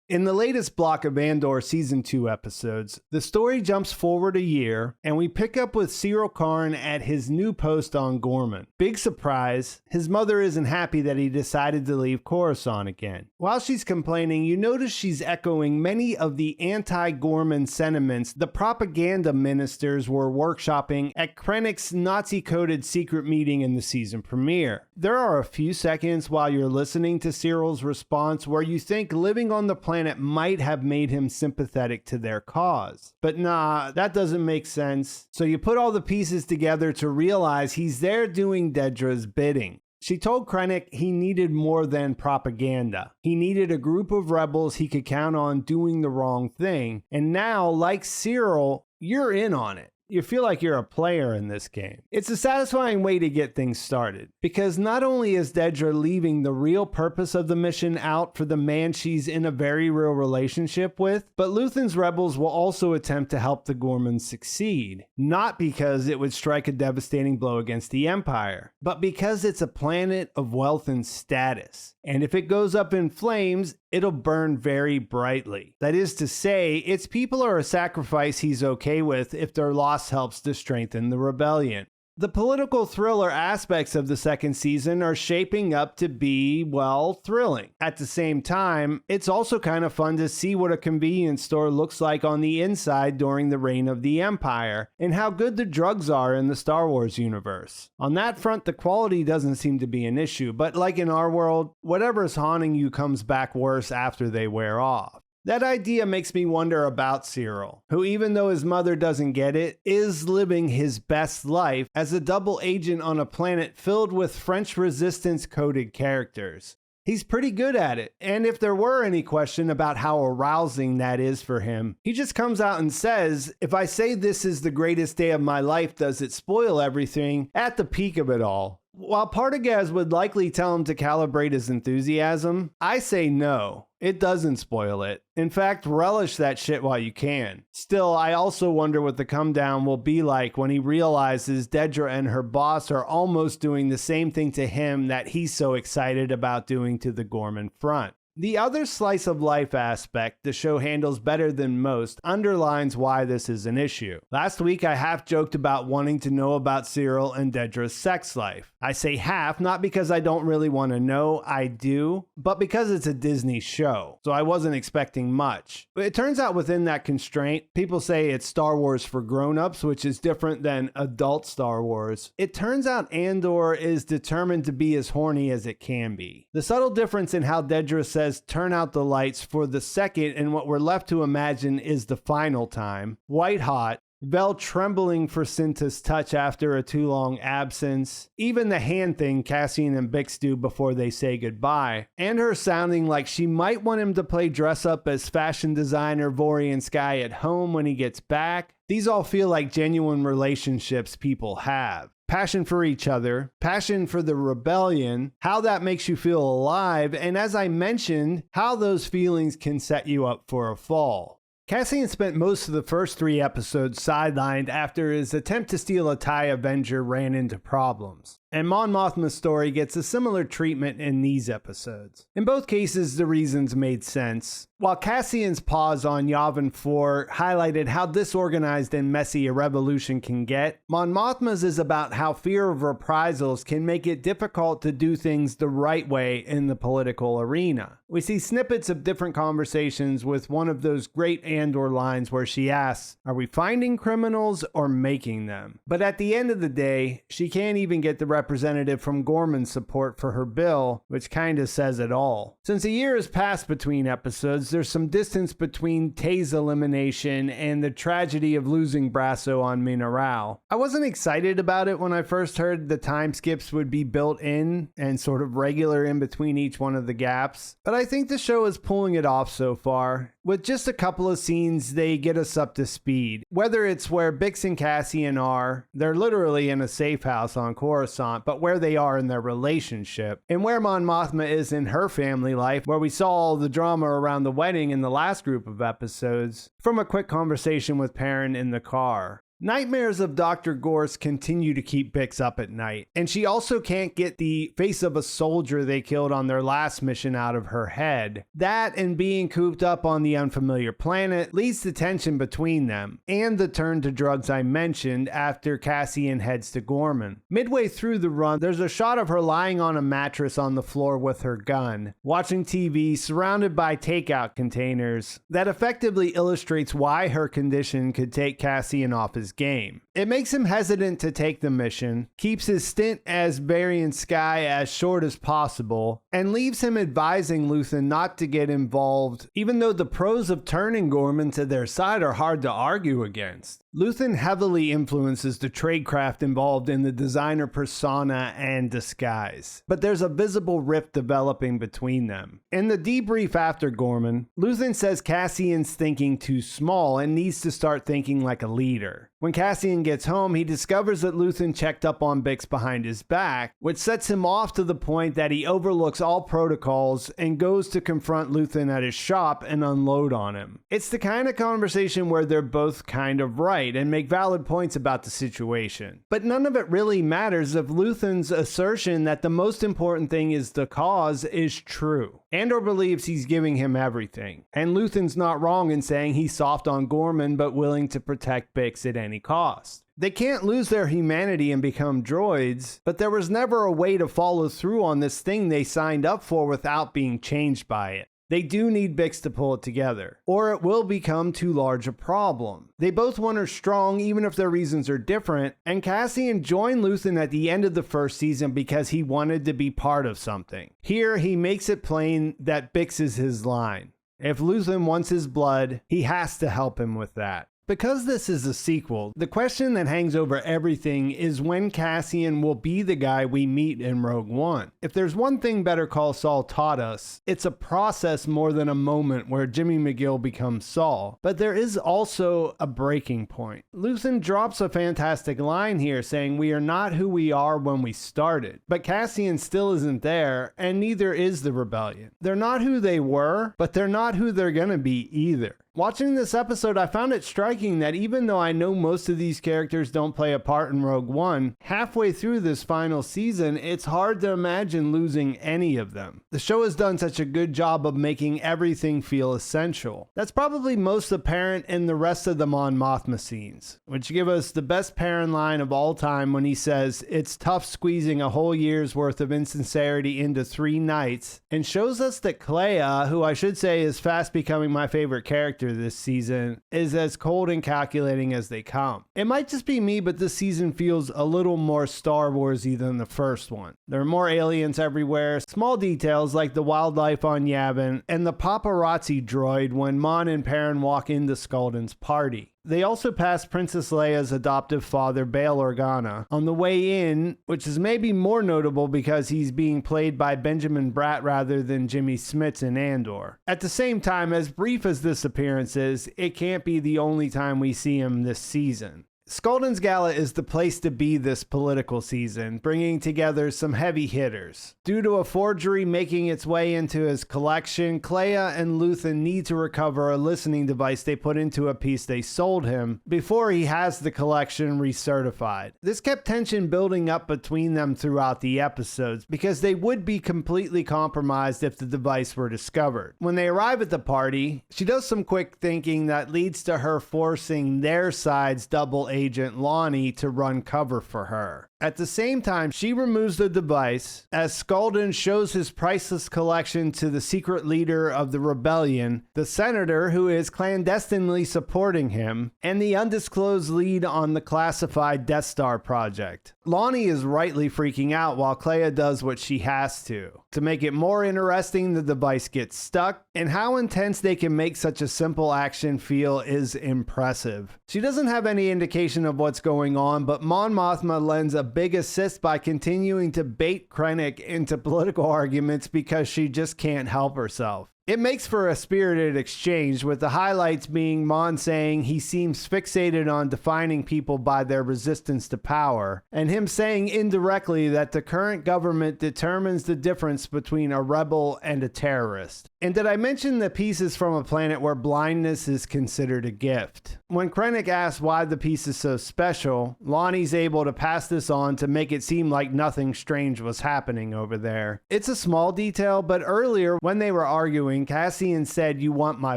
In the latest block of Andor Season 2 episodes, the story jumps forward a year, and we pick up with Syril Karn at his new post on Gorman. Big surprise, his mother isn't happy that he decided to leave Coruscant again. While she's complaining, you notice she's echoing many of the anti-Gorman sentiments the propaganda ministers were workshopping at Krennic's Nazi-coded secret meeting in the season premiere. There are a few seconds while you're listening to Cyril's response where you think living on the planet might have made him sympathetic to their cause. But nah, that doesn't make sense. So you put all the pieces together to realize he's there doing Dedra's bidding. She told Krennic he needed more than propaganda. He needed a group of rebels he could count on doing the wrong thing. And now, like Syril, you're in on it. You feel like you're a player in this game. It's a satisfying way to get things started, because not only is Dedra leaving the real purpose of the mission out for the man she's in a very real relationship with, but Luthen's rebels will also attempt to help the Gormans succeed. Not because it would strike a devastating blow against the Empire, but because it's a planet of wealth and status. And if it goes up in flames, it'll burn very brightly. That is to say, its people are a sacrifice he's okay with if their loss helps to strengthen the rebellion. The political thriller aspects of the second season are shaping up to be, well, thrilling. At the same time, it's also kind of fun to see what a convenience store looks like on the inside during the reign of the Empire, and how good the drugs are in the Star Wars universe. On that front, the quality doesn't seem to be an issue, but like in our world, whatever's haunting you comes back worse after they wear off. That idea makes me wonder about Syril, who even though his mother doesn't get it, is living his best life as a double agent on a planet filled with French resistance coded characters. He's pretty good at it, and if there were any question about how arousing that is for him, he just comes out and says, if I say this is the greatest day of my life, does it spoil everything at the peak of it all? While Partagaz would likely tell him to calibrate his enthusiasm, I say no. It doesn't spoil it. In fact, relish that shit while you can. Still, I also wonder what the come down will be like when he realizes Dedra and her boss are almost doing the same thing to him that he's so excited about doing to the Gorman front. The other slice of life aspect the show handles better than most underlines why this is an issue. Last week I half joked about wanting to know about Syril and Dedra's sex life. I say half, not because I don't really want to know, I do, but because it's a Disney show, so I wasn't expecting much. It turns out within that constraint, people say it's Star Wars for grown-ups, which is different than adult Star Wars. It turns out Andor is determined to be as horny as it can be. The subtle difference in how Dedra says turn out the lights for the second and what we're left to imagine is the final time, white hot, Vel trembling for Cinta's touch after a too long absence, even the hand thing Cassian and Bix do before they say goodbye, and her sounding like she might want him to play dress up as fashion designer Vorian Sky at home when he gets back. These all feel like genuine relationships people have. Passion for each other, passion for the rebellion, how that makes you feel alive, and as I mentioned, how those feelings can set you up for a fall. Cassian spent most of the first 3 episodes sidelined after his attempt to steal a TIE Avenger ran into problems. And Mon Mothma's story gets a similar treatment in these episodes. In both cases, the reasons made sense. While Cassian's pause on Yavin 4 highlighted how disorganized and messy a revolution can get, Mon Mothma's is about how fear of reprisals can make it difficult to do things the right way in the political arena. We see snippets of different conversations with one of those great Andor lines where she asks, "Are we finding criminals or making them?" But at the end of the day, she can't even get the representative from Gorman's support for her bill, which kinda says it all. Since a year has passed between episodes, there's some distance between Tay's elimination and the tragedy of losing Brasso on Minaral. I wasn't excited about it when I first heard the time skips would be built in and sort of regular in between each one of the gaps, but I think the show is pulling it off so far. With just a couple of scenes, they get us up to speed. Whether it's where Bix and Cassian are, they're literally in a safe house on Coruscant, but where they are in their relationship, and where Mon Mothma is in her family life, where we saw all the drama around the wedding in the last group of episodes, from a quick conversation with Perrin in the car. Nightmares of Dr. Gorse continue to keep Bix up at night, and she also can't get the face of a soldier they killed on their last mission out of her head. That and being cooped up on the unfamiliar planet leads to tension between them, and the turn to drugs I mentioned after Cassian heads to Gorman. Midway through the run, there's a shot of her lying on a mattress on the floor with her gun, watching TV surrounded by takeout containers that effectively illustrates why her condition could take Cassian off his game. It makes him hesitant to take the mission, keeps his stint as Varian Sky as short as possible, and leaves him advising Luthen not to get involved, even though the pros of turning Gorman to their side are hard to argue against. Luthen heavily influences the tradecraft involved in the designer persona and disguise, but there's a visible rift developing between them. In the debrief after Gorman, Luthen says Cassian's thinking too small and needs to start thinking like a leader. When Cassian gets home, he discovers that Luthen checked up on Bix behind his back, which sets him off to the point that he overlooks all protocols and goes to confront Luthen at his shop and unload on him. It's the kind of conversation where they're both kind of right and make valid points about the situation. But none of it really matters if Luthen's assertion that the most important thing is the cause is true. Andor believes he's giving him everything, and Luthen's not wrong in saying he's soft on Gorman but willing to protect Bix at any cost. They can't lose their humanity and become droids, but there was never a way to follow through on this thing they signed up for without being changed by it. They do need Bix to pull it together, or it will become too large a problem. They both want her strong, even if their reasons are different, and Cassian joined Luthen at the end of the first season because he wanted to be part of something. Here, he makes it plain that Bix is his line. If Luthen wants his blood, he has to help him with that. Because this is a sequel, the question that hangs over everything is when Cassian will be the guy we meet in Rogue One. If there's one thing Better Call Saul taught us, it's a process more than a moment where Jimmy McGill becomes Saul. But there is also a breaking point. Luthen drops a fantastic line here saying we are not who we are when we started. But Cassian still isn't there, and neither is the rebellion. They're not who they were, but they're not who they're gonna be either. Watching this episode, I found it striking that even though I know most of these characters don't play a part in Rogue One, halfway through this final season, it's hard to imagine losing any of them. The show has done such a good job of making everything feel essential. That's probably most apparent in the rest of the Mon Mothma scenes, which give us the best Perrin line of all time when he says, "It's tough squeezing a whole year's worth of insincerity into 3 nights," and shows us that Clea, who I should say is fast becoming my favorite character this season, is as cold and calculating as they come. It might just be me, but this season feels a little more Star Warsy than the first one. There are more aliens everywhere, small details like the wildlife on Yavin, and the paparazzi droid when Mon and Perrin walk into Skulldug's party. They also pass Princess Leia's adoptive father, Bail Organa, on the way in, which is maybe more notable because he's being played by Benjamin Bratt rather than Jimmy Smits in Andor. At the same time, as brief as this appearance is, it can't be the only time we see him this season. Skulldug's Gala is the place to be this political season, bringing together some heavy hitters. Due to a forgery making its way into his collection, Clea and Luthen need to recover a listening device they put into a piece they sold him before he has the collection recertified. This kept tension building up between them throughout the episodes because they would be completely compromised if the device were discovered. When they arrive at the party, she does some quick thinking that leads to her forcing their side's double agent Lonnie to run cover for her. At the same time, she removes the device as Skulldug shows his priceless collection to the secret leader of the rebellion, the senator who is clandestinely supporting him, and the undisclosed lead on the classified Death Star project. Lonnie is rightly freaking out while Clea does what she has to. To make it more interesting, the device gets stuck, and how intense they can make such a simple action feel is impressive. She doesn't have any indication of what's going on, but Mon Mothma lends a big assist by continuing to bait Krennic into political arguments because she just can't help herself. It makes for a spirited exchange, with the highlights being Mon saying he seems fixated on defining people by their resistance to power, and him saying indirectly that the current government determines the difference between a rebel and a terrorist. And did I mention the piece is from a planet where blindness is considered a gift? When Krennic asks why the piece is so special, Lonnie's able to pass this on to make it seem like nothing strange was happening over there. It's a small detail, but earlier when they were arguing, Cassian said, "You want my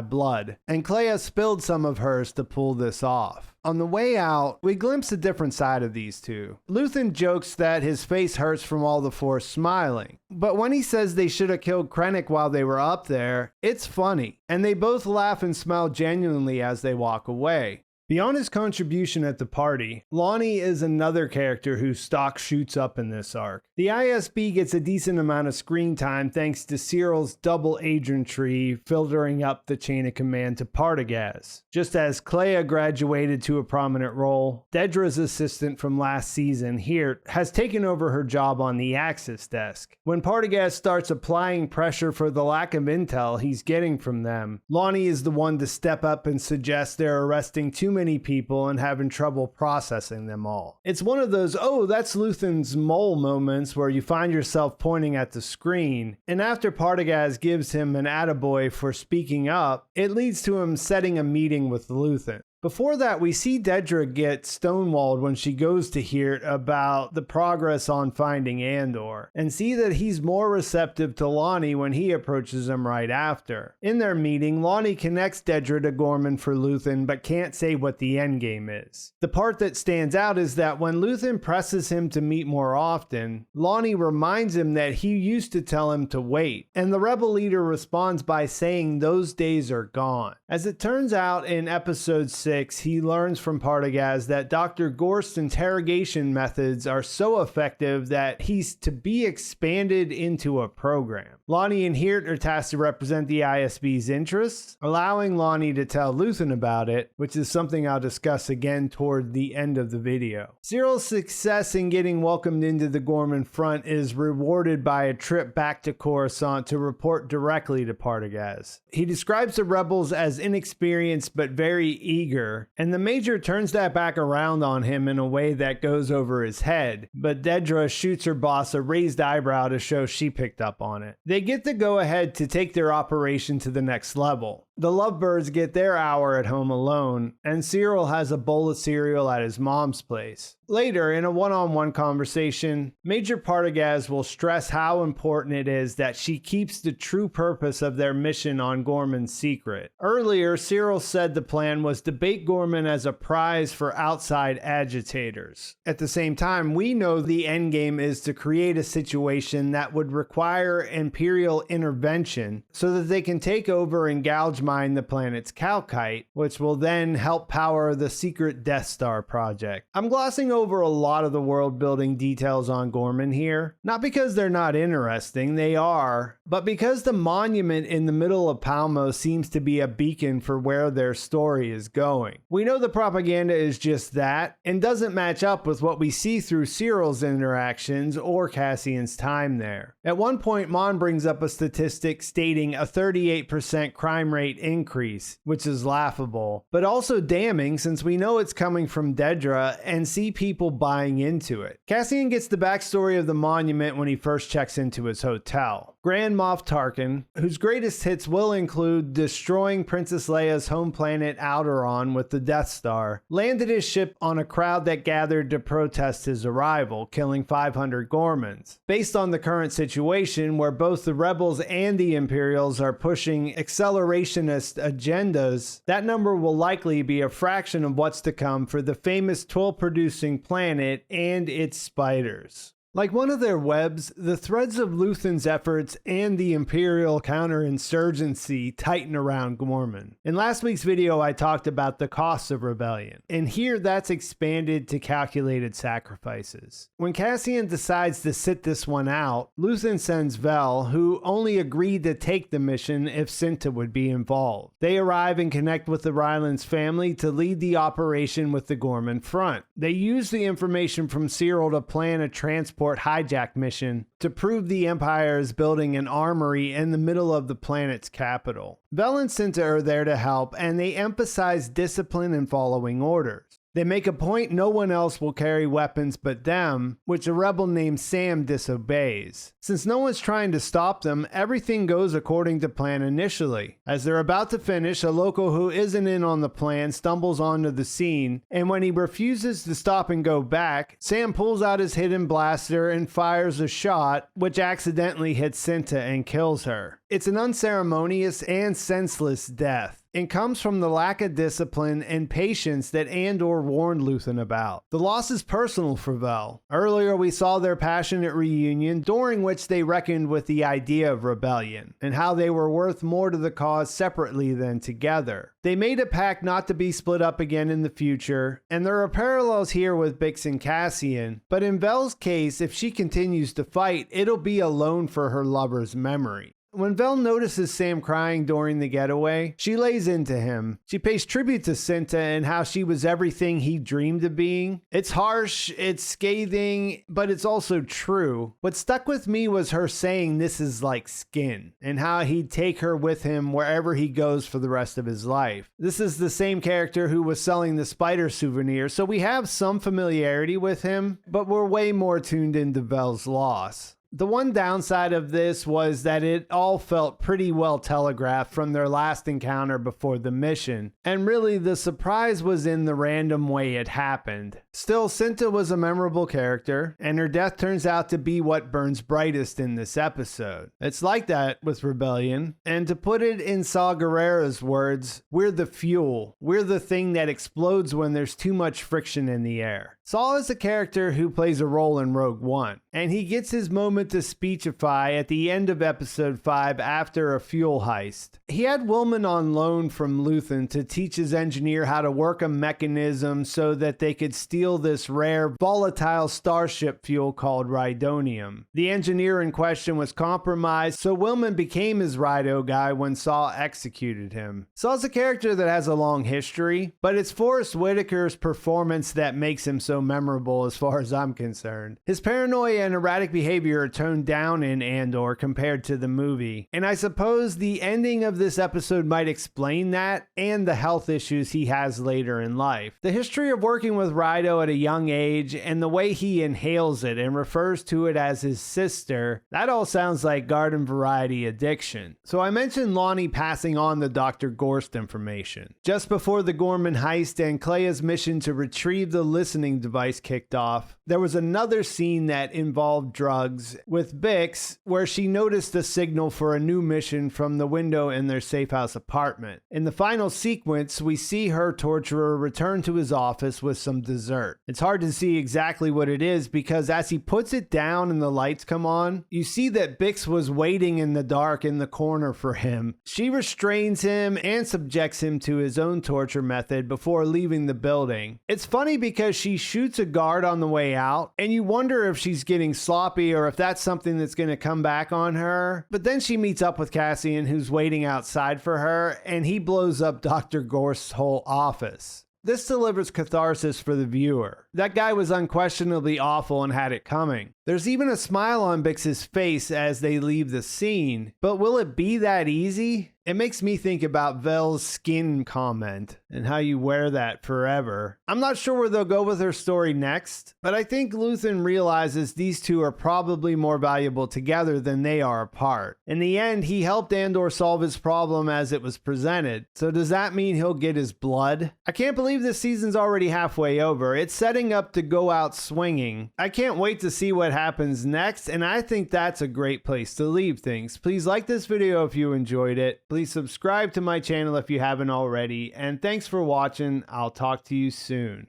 blood," and Clea spilled some of hers to pull this off. On the way out, we glimpse a different side of these two. Luthen jokes that his face hurts from all the Force smiling, but when he says they should have killed Krennic while they were up there, it's funny, and they both laugh and smile genuinely as they walk away. Beyond his contribution at the party, Lonnie is another character whose stock shoots up in this arc. The ISB gets a decent amount of screen time thanks to Cyril's double agent tree filtering up the chain of command to Partagaz. Just as Clea graduated to a prominent role, Dedra's assistant from last season, here, has taken over her job on the Axis desk. When Partagaz starts applying pressure for the lack of intel he's getting from them, Lonnie is the one to step up and suggest they're arresting too many people and having trouble processing them all. It's one of those, oh, that's Luthen's mole moments where you find yourself pointing at the screen, and after Partagaz gives him an attaboy for speaking up, it leads to him setting a meeting with Luthen. Before that, we see Dedra get stonewalled when she goes to hear about the progress on finding Andor, and see that he's more receptive to Lonnie when he approaches him right after. In their meeting, Lonnie connects Dedra to Gorman for Luthen, but can't say what the endgame is. The part that stands out is that when Luthen presses him to meet more often, Lonnie reminds him that he used to tell him to wait, and the rebel leader responds by saying those days are gone. As it turns out, in episode 6, he learns from Partagaz that Dr. Gorst's interrogation methods are so effective that he's to be expanded into a program. Lonnie and Hirt are tasked to represent the ISB's interests, allowing Lonnie to tell Luthen about it, which is something I'll discuss again toward the end of the video. Cyril's success in getting welcomed into the Gorman front is rewarded by a trip back to Coruscant to report directly to Partagaz. He describes the rebels as inexperienced but very eager, and the Major turns that back around on him in a way that goes over his head, but Dedra shoots her boss a raised eyebrow to show she picked up on it. They get the go-ahead to take their operation to the next level. The Lovebirds get their hour at home alone, and Cyril has a bowl of cereal at his mom's place. Later, in a one-on-one conversation, Major Partagaz will stress how important it is that she keeps the true purpose of their mission on Gorman secret. Earlier, Cyril said the plan was to bait Gorman as a prize for outside agitators. At the same time, we know the endgame is to create a situation that would require Imperial intervention so that they can take over and gouge mine the planet's calcite, which will then help power the secret Death Star project. I'm glossing over a lot of the world building details on Gorman here, not because they're not interesting, they are, but because the monument in the middle of Palmo seems to be a beacon for where their story is going. We know the propaganda is just that, and doesn't match up with what we see through Cyril's interactions or Cassian's time there. At one point, Mon brings up a statistic stating a 38% crime rate increase, which is laughable, but also damning since we know it's coming from Dedra and see people buying into it. Cassian gets the backstory of the monument when he first checks into his hotel. Grand Moff Tarkin, whose greatest hits will include destroying Princess Leia's home planet Alderaan with the Death Star, landed his ship on a crowd that gathered to protest his arrival, killing 500 Gormans. Based on the current situation where both the rebels and the Imperials are pushing accelerationist agendas, that number will likely be a fraction of what's to come for the famous Twill-producing planet and its spiders. Like one of their webs, the threads of Luthen's efforts and the Imperial counterinsurgency tighten around Gorman. In last week's video, I talked about the costs of rebellion, and here that's expanded to calculated sacrifices. When Cassian decides to sit this one out, Luthen sends Vel, who only agreed to take the mission if Cinta would be involved. They arrive and connect with the Rylands family to lead the operation with the Gorman front. They use the information from Cyril to plan a transport transport hijack mission to prove the Empire is building an armory in the middle of the planet's capital. Vel and Cinta are there to help, and they emphasize discipline and following orders. They make a point no one else will carry weapons but them, which a rebel named Sam disobeys. Since no one's trying to stop them, everything goes according to plan initially. As they're about to finish, a local who isn't in on the plan stumbles onto the scene, and when he refuses to stop and go back, Sam pulls out his hidden blaster and fires a shot, which accidentally hits Cinta and kills her. It's an unceremonious and senseless death. It comes from the lack of discipline and patience that Andor warned Luthen about. The loss is personal for Vel. Earlier we saw their passionate reunion, during which they reckoned with the idea of rebellion, and how they were worth more to the cause separately than together. They made a pact not to be split up again in the future, and there are parallels here with Bix and Cassian, but in Vel's case, if she continues to fight, it'll be alone for her lover's memory. When Vel notices Sam crying during the getaway, she lays into him. She pays tribute to Cinta and how she was everything he dreamed of being. It's harsh, it's scathing, but it's also true. What stuck with me was her saying this is like skin, and how he'd take her with him wherever he goes for the rest of his life. This is the same character who was selling the spider souvenir, so we have some familiarity with him, but we're way more tuned into Vel's loss. The one downside of this was that it all felt pretty well telegraphed from their last encounter before the mission, and really the surprise was in the random way it happened. Still, Cinta was a memorable character, and her death turns out to be what burns brightest in this episode. It's like that with Rebellion, and to put it in Saw Gerrera's words, we're the fuel. We're the thing that explodes when there's too much friction in the air. Saw is a character who plays a role in Rogue One, and he gets his moment to speechify at the end of episode 5 after a fuel heist. He had Willman on loan from Luthen to teach his engineer how to work a mechanism so that they could steal this rare volatile starship fuel called rhydonium. The engineer in question was compromised, so Willman became his Rhydo guy when Saw executed him. Saw's a character that has a long history, but it's Forrest Whitaker's performance that makes him so memorable as far as I'm concerned. His paranoia and erratic behavior are toned down in Andor compared to the movie, and I suppose the ending of this episode might explain that and the health issues he has later in life. The history of working with Rhydo at a young age and the way he inhales it and refers to it as his sister, that all sounds like garden variety addiction. So I mentioned Lonnie passing on the Dr. Gorst information. Just before the Gorman heist and Clea's mission to retrieve the listening device kicked off, there was another scene that involved drugs with Bix, where she noticed a signal for a new mission from the window in their safe house apartment. In the final sequence, we see her torturer return to his office with some dessert. It's hard to see exactly what it is because as he puts it down and the lights come on, you see that Bix was waiting in the dark in the corner for him. She restrains him and subjects him to his own torture method before leaving the building. It's funny because she shoots a guard on the way out, and you wonder if she's getting sloppy or if that's something that's going to come back on her. But then she meets up with Cassian, who's waiting outside for her, and he blows up Dr. Gorst's whole office. This delivers catharsis for the viewer. That guy was unquestionably awful and had it coming. There's even a smile on Bix's face as they leave the scene, but will it be that easy? It makes me think about Vel's skin comment and how you wear that forever. I'm not sure where they'll go with her story next, but I think Luthen realizes these two are probably more valuable together than they are apart. In the end, he helped Andor solve his problem as it was presented, so does that mean he'll get his blood? I can't believe this season's already halfway over. It's setting up to go out swinging. I can't wait to see what happens next, and I think that's a great place to leave things. Please like this video if you enjoyed it. Please subscribe to my channel if you haven't already, and thanks for watching. I'll talk to you soon.